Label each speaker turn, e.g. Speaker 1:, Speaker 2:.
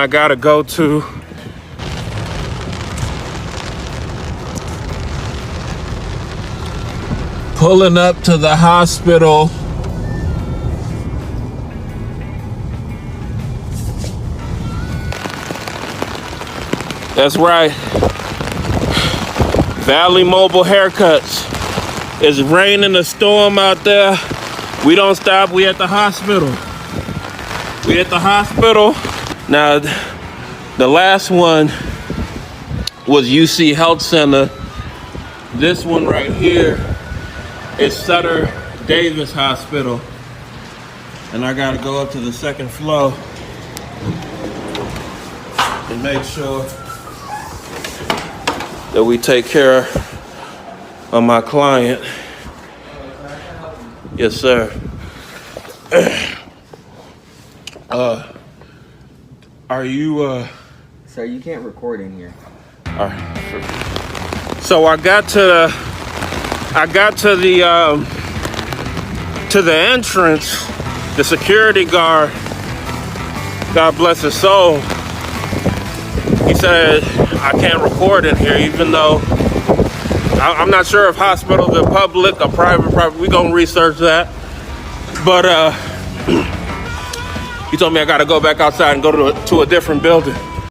Speaker 1: I gotta go to. Pulling up to the hospital. That's right. Valley Mobile Haircuts. It's raining a storm out there. We don't stop. We at the hospital. We at the hospital. Now, the last one was UC Health Center. This one right here is Sutter Davis Hospital. And I gotta go up to the second floor and make sure that we take care of my client. Yes, sir. Are you,
Speaker 2: Sir, you can't record in here.
Speaker 1: all right. So I got to the entrance. The security guard, God bless his soul, he said, I can't record in here, even though I'm not sure if hospitals are public or private. We gonna research that. But he told me I gotta go back outside and go to a different building.